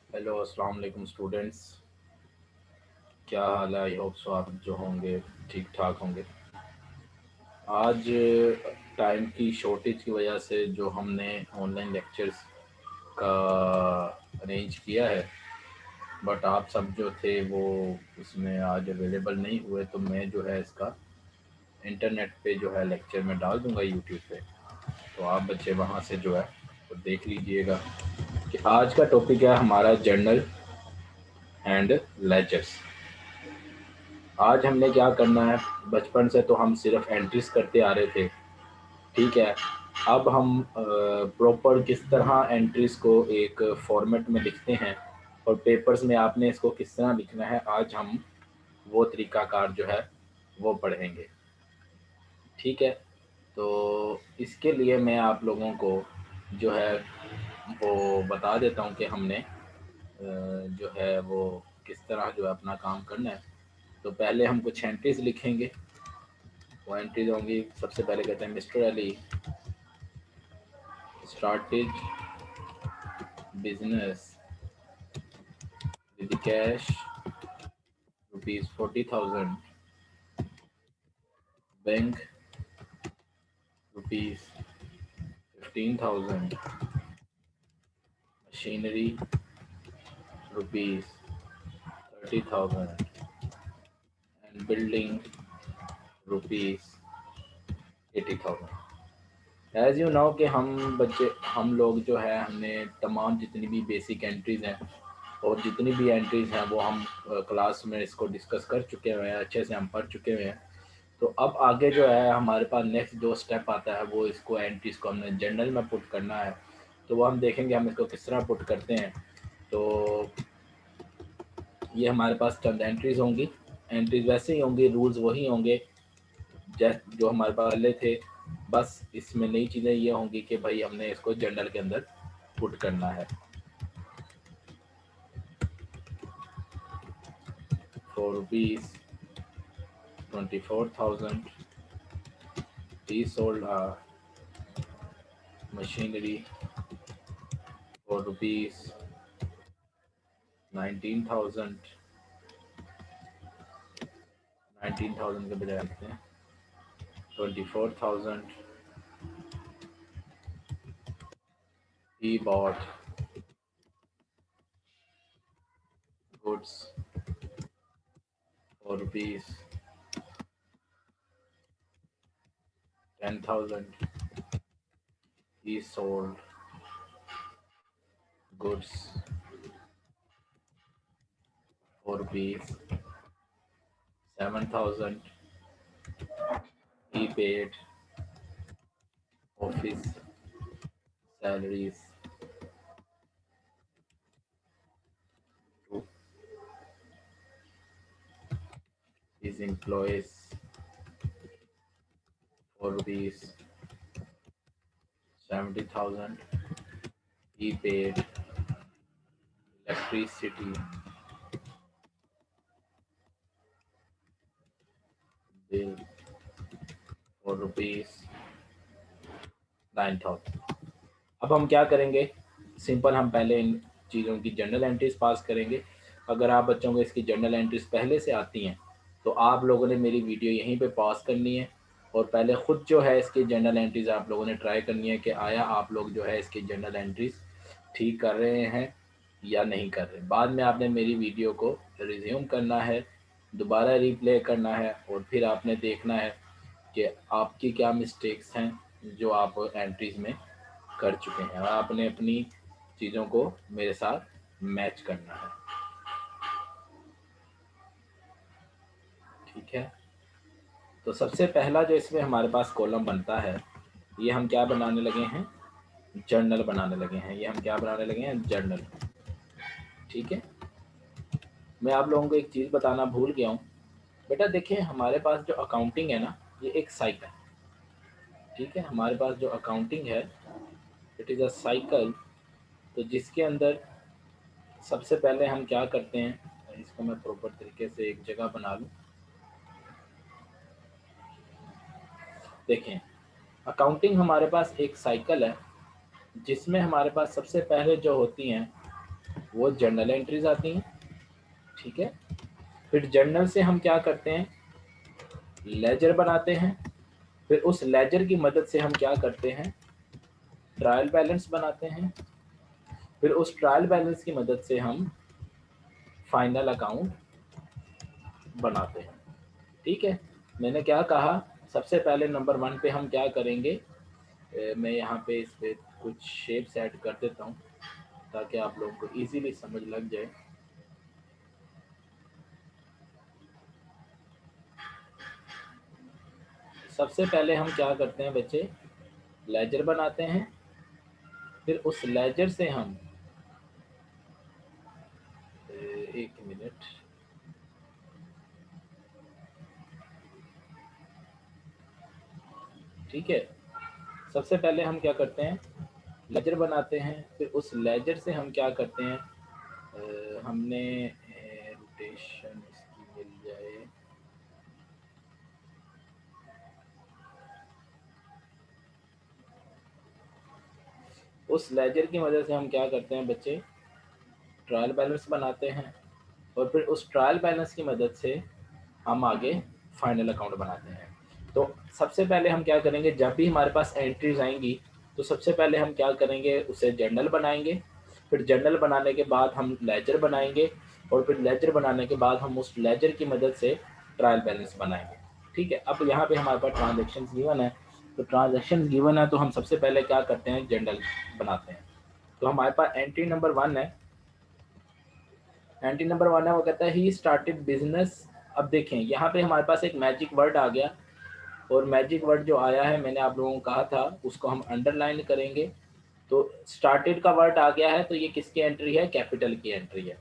Hello अस्सलाम वालेकुम students. क्या हाल है? आई होप सो आप जो होंगे ठीक ठाक होंगे। आज टाइम की शॉर्टेज की वजह से जो हमने ऑनलाइन लेक्चर्स का अरेंज किया है, बट आप सब जो थे वो उसमें आज अवेलेबल नहीं हुए, तो मैं जो है इसका इंटरनेट पे जो है लेक्चर में डाल दूंगा यूट्यूब पे। तो आप बच्चे वहाँ से जो है वो देख लीजिएगा कि आज का टॉपिक है हमारा जर्नल एंड लेजर्स। आज हमने क्या करना है, बचपन से तो हम सिर्फ एंट्रीज करते आ रहे थे, ठीक है। अब हम प्रॉपर किस तरह एंट्रीज को एक फॉर्मेट में लिखते हैं और पेपर्स में आपने इसको किस तरह लिखना है, आज हम वो तरीकाकार जो है वो पढ़ेंगे, ठीक है। तो इसके लिए मैं आप लोगों को जो है वो बता देता हूँ कि हमने जो है वो किस तरह जो है अपना काम करना है। तो पहले हम कुछ एंट्रीज लिखेंगे। वो एंट्रीज होंगी, सबसे पहले कहते हैं mister Ali started business with cash ₹40,000, bank ₹15,000, machinery ₹30,000 and building ₹80,000। As you know कि हम लोग जो है हमने तमाम जितनी भी बेसिक एंट्रीज हैं और जितनी भी एंट्रीज हैं वो हम क्लास में इसको डिस्कस कर चुके हुए हैं, अच्छे से हम पढ़ चुके हुए हैं। तो अब आगे जो है हमारे पास नेक्स्ट जो स्टेप आता है वो इसको एंट्रीज को हमने जर्नल में पुट करना है। तो वो हम देखेंगे हम इसको किस तरह पुट करते हैं। तो ये हमारे पास चंद एंट्रीज होंगी, एंट्रीज वैसे ही होंगी, रूल्स वही होंगे जो हमारे पास पहले थे। बस इसमें नई चीज़ें ये होंगी कि भाई हमने इसको जर्नल के अंदर पुट करना है। ₹24,000 he sold a machinery for ₹19,000। 19,000 के बजाय लिखते हैं 24,000 he bought goods for ₹10,000 he sold goods for ₹7,000 he paid office salaries to his employees for ₹70,000 he paid electricity bill for ₹9,000। अब हम क्या करेंगे, सिंपल हम पहले इन चीज़ों की जर्नल एंट्रीज पास करेंगे। अगर आप बच्चों को इसकी जर्नल एंट्रीज पहले से आती हैं तो आप लोगों ने मेरी वीडियो यहीं पे पॉज करनी है और पहले ख़ुद जो है इसकी जर्नल एंट्रीज आप लोगों ने ट्राई करनी है कि आया आप लोग जो है इसकी जर्नल एंट्रीज ठीक कर रहे हैं या नहीं कर रहे। बाद में आपने मेरी वीडियो को रिज्यूम करना है, दोबारा रिप्ले करना है और फिर आपने देखना है कि आपकी क्या मिस्टेक्स हैं जो आप एंट्रीज में कर चुके हैं, और आपने अपनी चीज़ों को मेरे साथ मैच करना है, ठीक है। तो सबसे पहला जो इसमें हमारे पास कॉलम बनता है, ये हम क्या बनाने लगे हैं, जर्नल बनाने लगे हैं। ये हम क्या बनाने लगे हैं, जर्नल, ठीक है। मैं आप लोगों को एक चीज़ बताना भूल गया हूँ। बेटा देखिए हमारे पास जो अकाउंटिंग है ना, ये एक साइकिल, ठीक है। हमारे पास जो अकाउंटिंग है इट इज़ अ साइकिल। तो जिसके अंदर सबसे पहले हम क्या करते हैं, इसको मैं प्रॉपर तरीके से एक जगह बना लूँ। देखें अकाउंटिंग हमारे पास एक साइकिल है जिसमें हमारे पास सबसे पहले जो होती हैं वो जर्नल एंट्रीज आती हैं। ठीक है, फिर जर्नल से हम क्या करते हैं, लेजर बनाते हैं। फिर उस लेजर की मदद से हम क्या करते हैं, ट्रायल बैलेंस बनाते हैं। फिर उस ट्रायल बैलेंस की मदद से हम फाइनल अकाउंट बनाते हैं। ठीक है, मैंने क्या कहा, सबसे पहले नंबर 1 पे हम क्या करेंगे, मैं यहाँ पे इस पे कुछ शेप्स ऐड कर देता हूँ ताकि आप लोगों को इजीली समझ लग जाए। सबसे पहले हम क्या करते हैं बच्चे, लेजर बनाते हैं। फिर उस लेजर से हम एक मिनट, ठीक है, सबसे पहले हम क्या करते हैं, लेजर बनाते हैं। फिर उस लेजर से हम क्या करते हैं, हमने रोटेशन इसकी मिल जाए, उस लेजर की मदद से हम क्या करते हैं बच्चे, ट्रायल बैलेंस बनाते हैं। और फिर उस ट्रायल बैलेंस की मदद से हम आगे फाइनल अकाउंट बनाते हैं। तो सबसे पहले हम क्या करेंगे, जब भी हमारे पास एंट्रीज आएंगी तो सबसे पहले हम क्या करेंगे, उसे जर्नल बनाएंगे। फिर जर्नल बनाने के बाद हम लेजर बनाएंगे। और फिर लेजर बनाने के बाद हम उस लेजर की मदद से ट्रायल बैलेंस बनाएंगे। ठीक है, अब यहाँ पे हमारे पास ट्रांजेक्शन गिवन है। तो ट्रांजेक्शन गिवन है तो हम सबसे पहले क्या करते हैं, जर्नल बनाते हैं। तो हमारे पास एंट्री नंबर 1 है, एंट्री नंबर 1 है, वो कहता है ही स्टार्टेड बिजनेस। अब देखें यहाँ पे हमारे पास एक मैजिक वर्ड आ गया, और मैजिक वर्ड जो आया है मैंने आप लोगों को कहा था उसको हम अंडरलाइन करेंगे। तो स्टार्टेड का वर्ड आ गया है तो ये किसकी एंट्री है, कैपिटल की एंट्री है।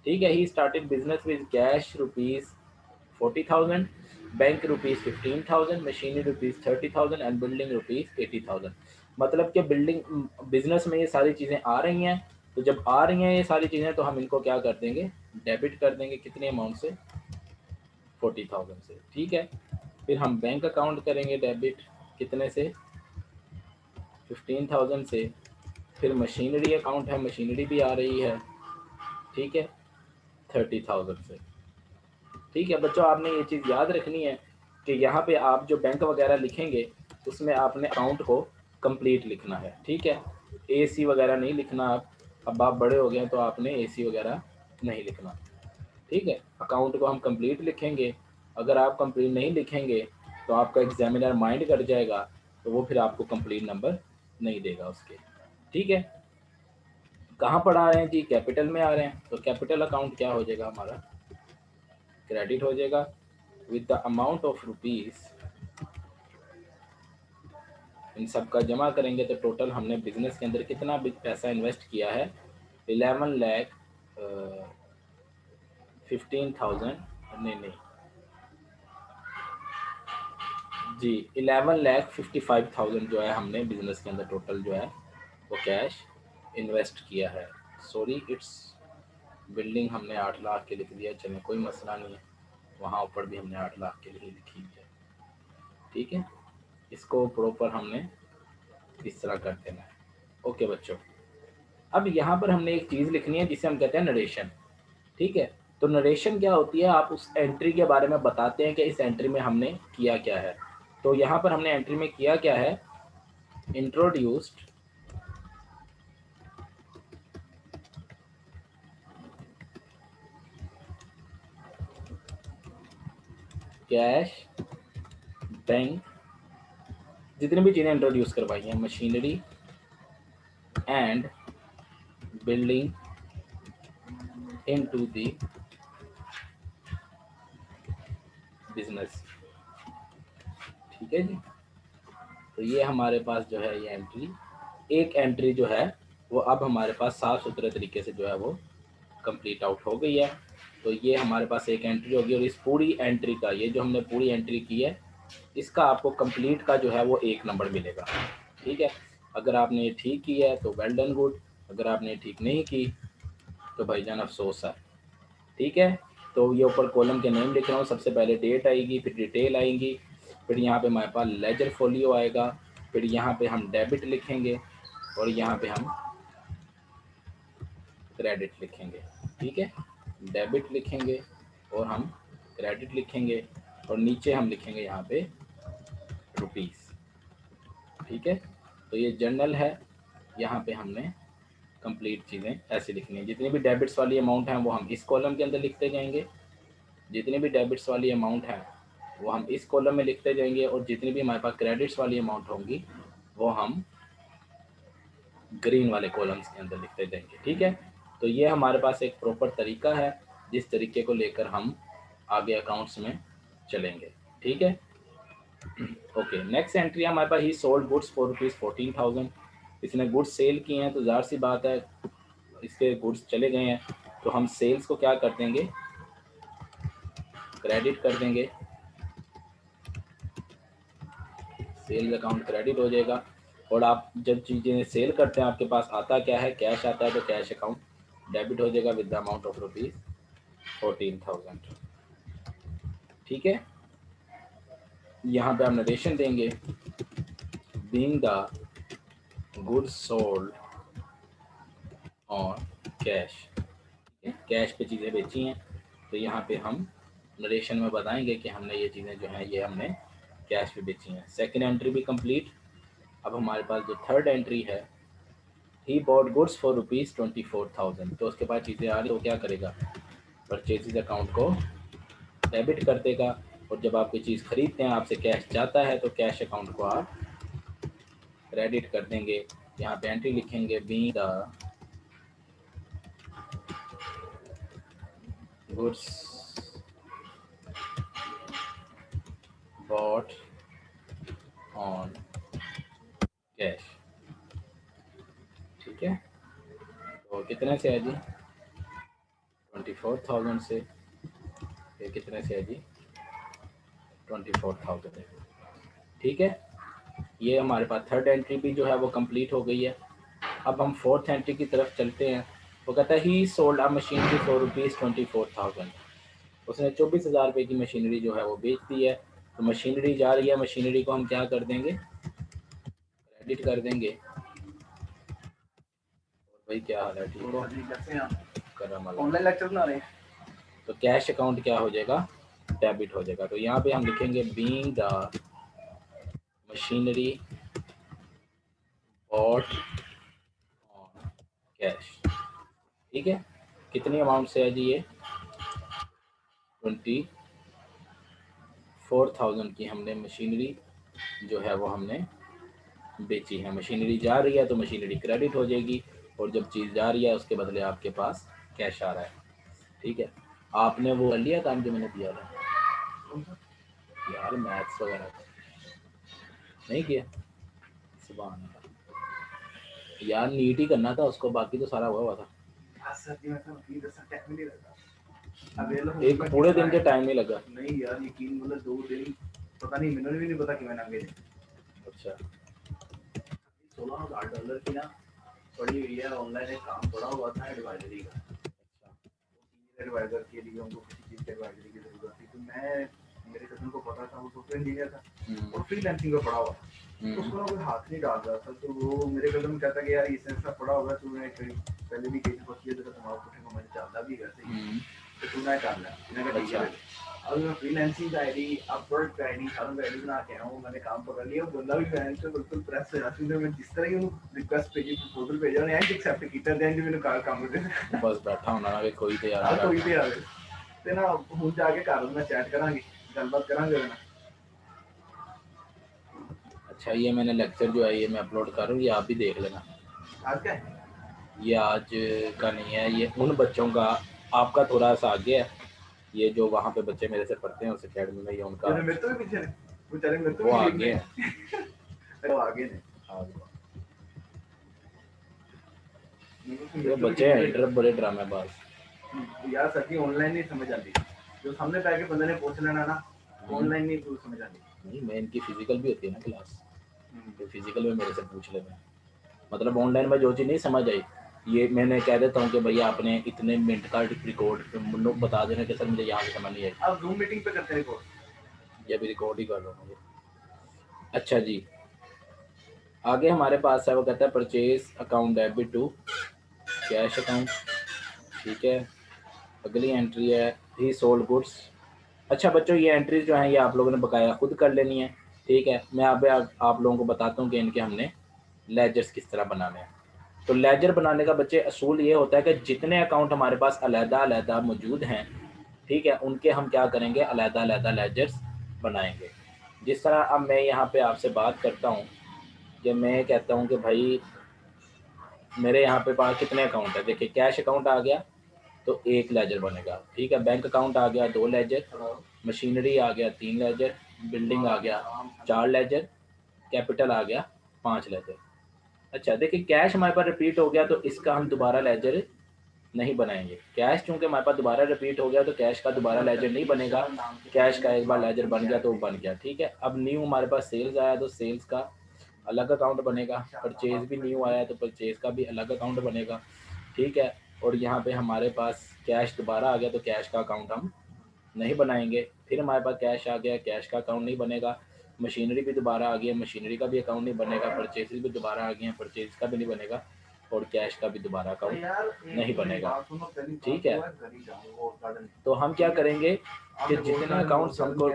ठीक है, he started business with cash ₹40,000, bank ₹15,000, machinery ₹30,000 and building ₹80,000। मतलब कि बिल्डिंग बिजनेस में ये सारी चीज़ें आ रही हैं। तो जब आ रही हैं ये सारी चीज़ें तो हम इनको क्या कर देंगे, डेबिट कर देंगे, कितने अमाउंट से, 40,000 से। ठीक है, फिर हम बैंक अकाउंट करेंगे डेबिट, कितने से, 15,000 से। फिर मशीनरी अकाउंट है, मशीनरी भी आ रही है, ठीक है, 30,000 से। ठीक है बच्चों, आपने ये चीज़ याद रखनी है कि यहाँ पे आप जो बैंक वगैरह लिखेंगे उसमें आपने अकाउंट को कंप्लीट लिखना है। ठीक है, AC वगैरह नहीं लिखना आप, अब आप बड़े हो गए तो आपने AC वगैरह नहीं लिखना। ठीक है, अकाउंट को हम कंप्लीट लिखेंगे। अगर आप कंप्लीट नहीं लिखेंगे तो आपका एग्जामिनर माइंड कर जाएगा, तो वो फिर आपको कंप्लीट नंबर नहीं देगा उसके। ठीक है, कहाँ पर आ रहे हैं जी, कैपिटल में आ रहे हैं। तो कैपिटल अकाउंट क्या हो जाएगा हमारा, क्रेडिट हो जाएगा with the amount of rupees. इन सब का जमा करेंगे तो टोटल हमने बिजनेस के अंदर कितना पैसा इन्वेस्ट किया है, 11,15,000, नहीं जी, 11,55,000 जो है हमने बिजनेस के अंदर टोटल जो है वो कैश इन्वेस्ट किया है। सॉरी, इट्स बिल्डिंग हमने 8 लाख के लिख दिया, चलें कोई मसला नहीं है, वहाँ ऊपर भी हमने 8 लाख के लिए लिखी है। ठीक है, इसको प्रॉपर हमने इस तरह कर देना है। ओके बच्चों, अब यहाँ पर हमने एक चीज़ लिखनी है जिसे हम कहते हैं नरेशन। ठीक है, तो नरेशन क्या होती है, आप उस एंट्री के बारे में बताते हैं कि इस एंट्री में हमने किया क्या है। तो यहाँ पर हमने एंट्री में किया क्या है, इंट्रोड्यूस्ड कैश, बैंक, जितनी भी चीज़ें इंट्रोड्यूस करवाई हैं, machinery and building into the business. ठीक है जी, तो ये हमारे पास जो है ये एंट्री, एक एंट्री जो है वो अब हमारे पास साफ सुथरे तरीके से जो है वो कंप्लीट आउट हो गई है। तो ये हमारे पास एक एंट्री होगी, और इस पूरी एंट्री का, ये जो हमने पूरी एंट्री की है इसका आपको कंप्लीट का जो है वो 1 नंबर मिलेगा। ठीक है, अगर आपने ये ठीक की है तो वेल डन गुड, अगर आपने ठीक नहीं की तो भाईजान अफसोस है। ठीक है, तो ये ऊपर कॉलम के नेम लिख रहा हूँ, सबसे पहले डेट आएगी, फिर डिटेल आएंगी, फिर यहाँ पे हमारे पास लेजर फोलियो आएगा, फिर यहाँ पे हम डेबिट लिखेंगे, और यहाँ पे हम क्रेडिट लिखेंगे, ठीक है। डेबिट लिखेंगे और हम क्रेडिट लिखेंगे और नीचे हम लिखेंगे यहाँ पे रुपीस, ठीक है। तो ये जर्नल है, यहाँ पे हमने कंप्लीट चीज़ें ऐसे लिखनी है। जितनी भी डेबिट्स वाली अमाउंट हैं वो हम इस कॉलम के अंदर लिखते जाएंगे, जितनी भी डेबिट्स वाली अमाउंट है वो हम इस कॉलम में लिखते जाएंगे, और जितनी भी हमारे पास क्रेडिट्स वाली अमाउंट होंगी वो हम ग्रीन वाले कॉलम्स के अंदर लिखते जाएंगे, ठीक है। तो ये हमारे पास एक प्रॉपर तरीका है जिस तरीके को लेकर हम आगे अकाउंट्स में चलेंगे, ठीक है। ओके, नेक्स्ट एंट्री हमारे पास ही सोल्ड गुड्स फॉर ₹14,000। इसने गुड्स सेल किए हैं तो ज़ाहिर सी बात है इसके गुड्स चले गए हैं, तो हम सेल्स को क्या कर देंगे, क्रेडिट कर देंगे। सेल्स अकाउंट क्रेडिट हो जाएगा। और आप जब चीज़ें सेल करते हैं आपके पास आता क्या है, कैश आता है, तो कैश अकाउंट डेबिट हो जाएगा विद द अमाउंट ऑफ ₹14,000, ठीक है। यहाँ पे हम नरेशन देंगे, being the goods sold on cash, cash पे चीज़ें बेची हैं, तो यहाँ पे हम नरेशन में बताएंगे कि हमने ये चीज़ें जो हैं ये हमने कैश पे बेची हैं। सेकंड एंट्री भी कंप्लीट। अब हमारे पास जो थर्ड एंट्री है, ही बॉट गुड्स फॉर ₹24,000, तो उसके बाद चीज़ें आ रही तो क्या करेगा, परचेजेज अकाउंट को डेबिट कर देगा। और जब आप कोई चीज़ खरीदते हैं आपसे कैश जाता है तो कैश अकाउंट को आप क्रेडिट कर देंगे। यहाँ पे एंट्री लिखेंगे, be the goods bought on cash, ठीक है। तो कितने से है जी, 24,000 से, ये कितने से है जी, 24,000 है, ठीक है। ये हमारे पास थर्ड एंट्री भी जो है वो कंप्लीट हो गई है। अब हम फोर्थ एंट्री की तरफ चलते हैं। वो कहता है ही सोल्ड अ मशीनरी फॉर ₹24,000, उसने 24,000 की मशीनरी जो है वो बेच दी है। तो मशीनरी जा रही है, मशीनरी को हम क्या कर देंगे, क्रेडिट कर देंगे। और भाई क्या हाल है, ठीक हो, ऑनलाइन लेक्चर बना रहे हैं। तो कैश अकाउंट क्या हो जाएगा, डेबिट हो जाएगा। तो यहाँ पे हम लिखेंगे being the machinery bought on cash, ठीक है। कितनी अमाउंट से है जी ये, 24,000 की हमने मशीनरी जो है वो हमने बेची है। मशीनरी जा रही है तो मशीनरी क्रेडिट हो जाएगी, और जब चीज़ जा रही है उसके बदले आपके पास कैश आ रहा है, ठीक है। आपने वो कर लिया काम जो मैंने दिया था यार, मैथ्स वगैरह नहीं किया, सुबह यार नीट ही करना था उसको, बाकी तो सारा हुआ था। एक पूरे दिन के टाइम नहीं लगा, नहीं यार यकीन मतलब 2 दिन पता नहीं, मैंने भी नहीं पता कि मैंने आगे। अच्छा, $16,000 की ना पड़ी हुई है ऑनलाइन, एक काम पड़ा हुआ था एडवाइजरी का। अच्छा, एडवाइजर के लिए उनको किसी चीज़ के एडवाइजरी की ज़रूरत थी, तो मैं मेरे कज़न को पता था, वो सॉफ्टवेयर इंजीनियर था और फ्रीलांसिंग का पड़ा हुआ, तो उसको ना कोई हाथ नहीं डाल रहा था। तो वो मेरे कज़न कहता कि यार इससे ऐसा पड़ा होगा, तूने पहले भी कहीं फंसी है तो तुम्हारा पुठे को मैंने चलता भी घर से, तो तू ना करना। मैंने कहा ठीक है। अब मैं फ्रीलांसिंग का आईडी, अपवर्क का आईडी, सारों का आईडी बना के आया हूँ, मैंने काम पकड़ लिया। बंदा भी फैन से बिल्कुल प्रेस हो जाती है, मैं जिस तरह ही रिक्वेस्ट भेजी, प्रपोजल भेजा, उन्हें एंड एक्सेप्ट कीता, देन जी मैंने काम कर दिया। बस बैठा होना ना कि कोई तो यार, हां कोई तो यार ते ना हुन जाके घर में चैट करांगे, गलबात करांगे ना। अच्छा, ये मैंने लेक्चर जो है ये मैं अपलोड कर रहा हूँ, ये आप भी देख लेना। आज का है? ये आज का नहीं है, ये उन बच्चों का, आपका थोड़ा सा आगे है। ये जो वहाँ पे बच्चे मेरे से पढ़ते हैं उस अकेडमी में, ये उनका मेरे तो भी पीछे बेचारे, मेरे तो वो आगे है। वो आगे ने ये बच्चे हैं इंटर बड़े ड्रामेबाज यार। सर की ऑनलाइन नहीं समझ आती, जो सामने बैठ के बंदे ने पूछ लेना ना, ऑनलाइन नहीं समझ आती। नहीं, मैं इनकी फिजिकल भी होती है ना क्लास, तो फिजिकल में मेरे से पूछ लेते हैं। मतलब ऑनलाइन में जो चीज़ नहीं समझ आई, ये मैंने कह देता हूँ कि भैया आपने इतने मिनट का रिकॉर्ड लोग बता देना कि सर मुझे यहाँ से समझ नहीं आई। आप जूम मीटिंग पे करते हैं रिकॉर्ड, ये भी रिकॉर्ड ही कर रहा हूँ। अच्छा जी, आगे हमारे पास है, वो कहता है purchase account debit to cash account. ठीक है। अगली एंट्री है ही सोल्ड गुड्स। अच्छा बच्चों, ये एंट्रीज जो हैं ये आप लोगों ने बकाया खुद कर लेनी है। ठीक है, मैं आप लोगों को बताता हूँ कि इनके हमने लेजर्स किस तरह बनाने हैं। तो लेजर बनाने का बच्चे असूल ये होता है कि जितने अकाउंट हमारे पास अलग-अलग मौजूद हैं, ठीक है, उनके हम क्या करेंगे, अलग-अलग लेजर्स बनाएंगे। जिस तरह अब मैं यहाँ पे आपसे बात करता हूँ कि मैं कहता हूँ कि भाई मेरे यहाँ पे पास कितने अकाउंट है। देखिए, कैश अकाउंट आ गया तो एक लेजर बनेगा। ठीक है, बैंक अकाउंट आ गया 2 लेजर, मशीनरी आ गया 3 लेजर, बिल्डिंग आ गया 4 लेजर, कैपिटल आ गया 5 लेजर। अच्छा देखिए, कैश हमारे पास रिपीट हो गया तो इसका हम दोबारा लेजर नहीं बनाएंगे। कैश चूंकि हमारे पास दोबारा रिपीट हो गया तो कैश का दोबारा लेजर नहीं बनेगा। कैश का एक बार लेजर बन गया तो वो बन गया। ठीक है, अब न्यू हमारे पास सेल्स आया तो सेल्स का अलग अकाउंट बनेगा। परचेज भी न्यू आया तो परचेज का भी अलग अकाउंट बनेगा। ठीक है, और यहाँ पे हमारे पास कैश दोबारा आ गया तो कैश का अकाउंट हम नहीं बनाएंगे। फिर हमारे पास कैश आ गया, कैश का अकाउंट नहीं बनेगा। मशीनरी भी दोबारा आ गई, मशीनरी का भी अकाउंट नहीं बनेगा। परचेज भी दोबारा आ गई हैं, परचेज का भी नहीं बनेगा। और कैश का भी दोबारा अकाउंट नहीं बनेगा। ठीक है, तो हम क्या करेंगे कि जितने अकाउंट्स हमको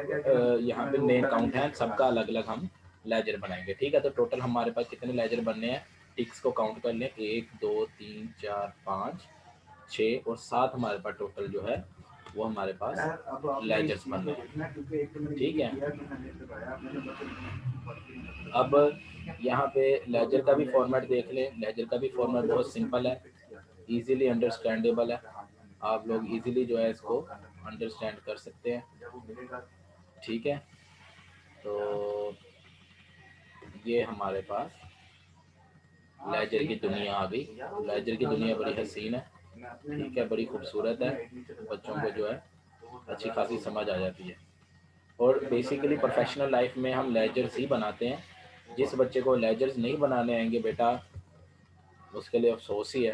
यहाँ पे मेन अकाउंट हैं सबका अलग अलग हम लेजर बनाएंगे। ठीक है, तो टोटल हमारे पास कितने लेजर बनने हैं, टिक्स को काउंट कर लें, 1 2 3 4 5 6 और 7 हमारे पास टोटल जो है वो हमारे पास लेजर्स बनने हैं। ठीक है, अब यहाँ पे लेजर का भी फॉर्मेट देख लें। लेजर का भी फॉर्मेट बहुत सिंपल है, इजीली अंडरस्टैंडेबल है। आप लोग इजीली जो है इसको अंडरस्टैंड कर सकते हैं। ठीक है, तो ये हमारे पास लेजर की दुनिया आ गई। लेजर की दुनिया बड़ी हसीन है, ठीक है, बड़ी खूबसूरत है। बच्चों को जो है अच्छी खासी समझ आ जाती है। और बेसिकली प्रोफेशनल लाइफ में हम लेजर्स ही बनाते हैं। जिस बच्चे को लेजर्स नहीं बनाने आएंगे बेटा, उसके लिए अफसोस ही है,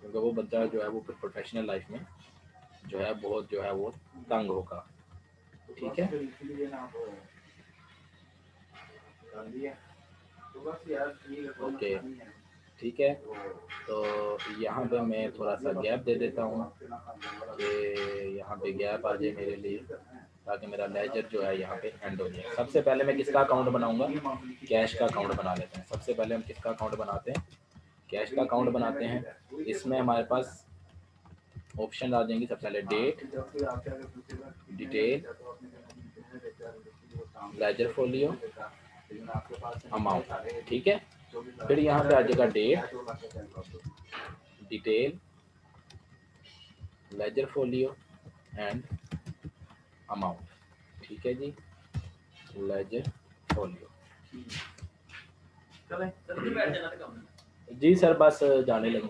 क्योंकि वो बच्चा जो है वो फिर प्रोफेशनल लाइफ में जो है बहुत जो है वो तंग होगा। ठीक है, ओके, ठीक है। तो यहाँ पे मैं थोड़ा सा गैप दे देता हूँ कि यहाँ पे गैप आ जाए मेरे लिए, ताकि मेरा लेजर जो है यहाँ पे एंड हो जाए। सबसे पहले मैं किसका अकाउंट बनाऊंगा, कैश का अकाउंट बना लेते हैं। सबसे पहले हम किसका अकाउंट बनाते हैं, कैश का अकाउंट बनाते हैं। इसमें हमारे पास ऑप्शन आ जाएंगी। सबसे पहले date, detail, ledger folio, amount. ठीक है, फिर यहाँ पे आ जाएगा date, detail, ledger folio and amount. ठीक है जी, लेजर फोलियो। जी सर, बस जाने लगे।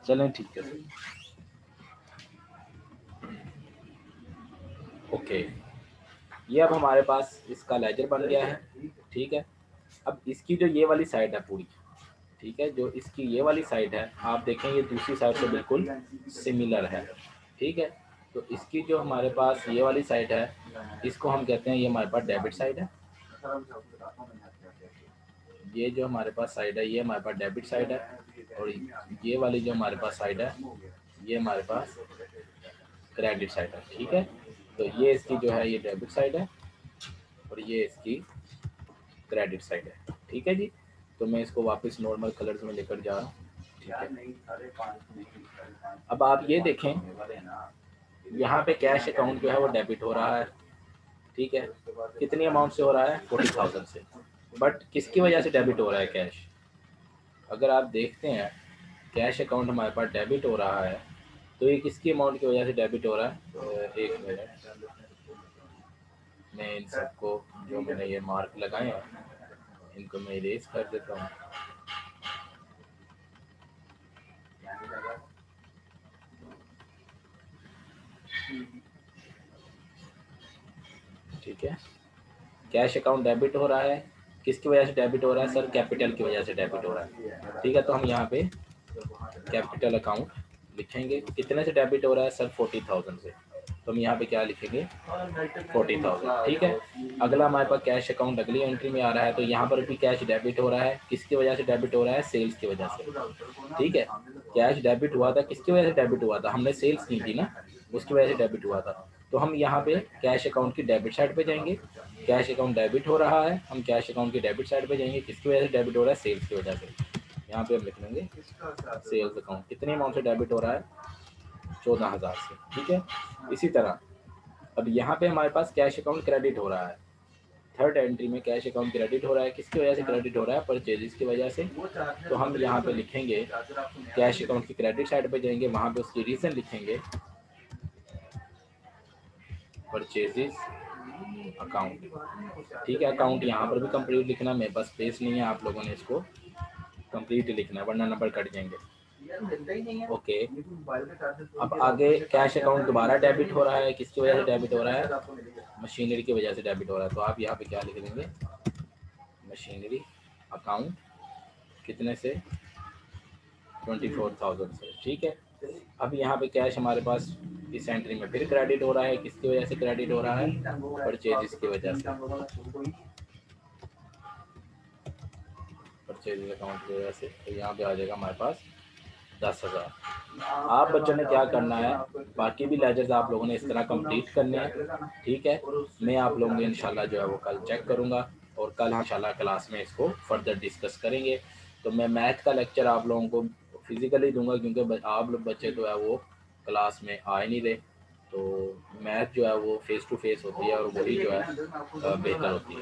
चलें, ठीक है सर। ओके, ये अब हमारे पास इसका लेजर बन गया है। ठीक है, अब इसकी जो ये वाली साइड है पूरी, ठीक है, जो इसकी ये वाली साइड है, आप देखें ये दूसरी साइड से बिल्कुल सिमिलर है। ठीक है, तो इसकी जो हमारे पास ये वाली साइड है, इसको हम कहते हैं, ये हमारे पास डेबिट साइड है। ये जो हमारे पास साइड है ये हमारे पास डेबिट साइड है, और ये वाली जो हमारे पास साइड है ये हमारे पास क्रेडिट साइड है। ठीक है, तो ये इसकी जो है ये डेबिट साइड है और ये इसकी क्रेडिट साइड है। ठीक है जी, तो मैं इसको वापस नॉर्मल कलर्स में लेकर जा रहा हूँ। ठीक है, अब आप ये देखें, यहाँ पे कैश अकाउंट जो है वो डेबिट हो रहा है। ठीक है, कितनी अमाउंट से हो रहा है, 40,000 से। बट किसकी वजह से डेबिट हो रहा है कैश, अगर आप देखते हैं कैश अकाउंट हमारे पास डेबिट हो रहा है तो ये किसकी अमाउंट की वजह से डेबिट हो रहा है। एक मिनट, मैं इन सबको जो मैंने ये मार्क लगाए हैं इनको मैं इरेज कर देता हूँ। ठीक है, कैश अकाउंट डेबिट हो रहा है, किसकी वजह से डेबिट हो रहा है सर, कैपिटल की वजह से डेबिट हो रहा है। ठीक है, तो हम यहाँ पे कैपिटल अकाउंट लिखेंगे। कितने से डेबिट हो रहा है सर, 40,000 से, तो हम यहाँ पे क्या लिखेंगे, 40,000। ठीक है, अगला हमारे पास कैश अकाउंट अगली एंट्री में आ रहा है, तो यहाँ पर भी कैश डेबिट हो रहा है, किसकी वजह से डेबिट हो रहा है, सेल्स की वजह से। ठीक है, कैश डेबिट हुआ था, किसकी वजह से डेबिट हुआ था, हमने सेल्स की थी ना, उसकी वजह से डेबिट हुआ था। तो हम यहाँ पे कैश अकाउंट की डेबिट साइड पे जाएंगे, कैश अकाउंट डेबिट हो रहा है, हम कैश अकाउंट की डेबिट साइड पे जाएंगे, किसकी वजह से डेबिट हो रहा है, सेल्स की वजह से। यहाँ पे हम लिख लेंगे सेल्स अकाउंट, कितने अमाउंट से डेबिट हो रहा है, 14,000 से, ठीक है। इसी तरह अब यहाँ पे हमारे पास कैश अकाउंट क्रेडिट हो रहा है, थर्ड एंट्री में कैश अकाउंट क्रेडिट हो रहा है, किसकी वजह से क्रेडिट हो रहा है, परचेजेस की वजह से। तो हम यहाँ पे लिखेंगे कैश अकाउंट की क्रेडिट साइड पे जाएंगे, वहाँ पे उसकी रीज़न लिखेंगे परचेजेस अकाउंट, ठीक है। अकाउंट यहाँ पर भी कंप्लीट लिखना, मेरे पास स्पेस नहीं है, आप लोगों ने इसको कंप्लीट लिखना है वरना नंबर कट जाएंगे। ओके, अब आगे कैश अकाउंट दोबारा डेबिट हो रहा है, किसकी वजह से डेबिट हो रहा है, मशीनरी की वजह से डेबिट हो रहा है। तो आप यहाँ पे क्या लिख देंगे, मशीनरी अकाउंट, कितने से, 24,000 से, ठीक है। अब यहाँ पे कैश हमारे पास इस एंट्री में फिर क्रेडिट हो रहा है, किसकी वजह से क्रेडिट हो रहा है, परचेजेस की वजह से, परचेजेस अकाउंट की वजह से। तो यहाँ पे आ जाएगा हमारे पास 10,000। आप बच्चों ने क्या करना है, बाकी भी लेजर्स आप लोगों ने इस तरह कंप्लीट करने हैं, ठीक है। मैं आप लोगों को इंशाल्लाह जो है वो कल चेक करूँगा और कल इंशाल्लाह क्लास में इसको फर्दर डिस्कस करेंगे। तो मैं मैथ का लेक्चर आप लोगों को फिज़िकली दूंगा क्योंकि आप लोग बच्चे जो है वो क्लास में आ ही नहीं रहे। तो मैथ जो है वो फेस टू फेस होती है और वही जो है बेहतर होती है।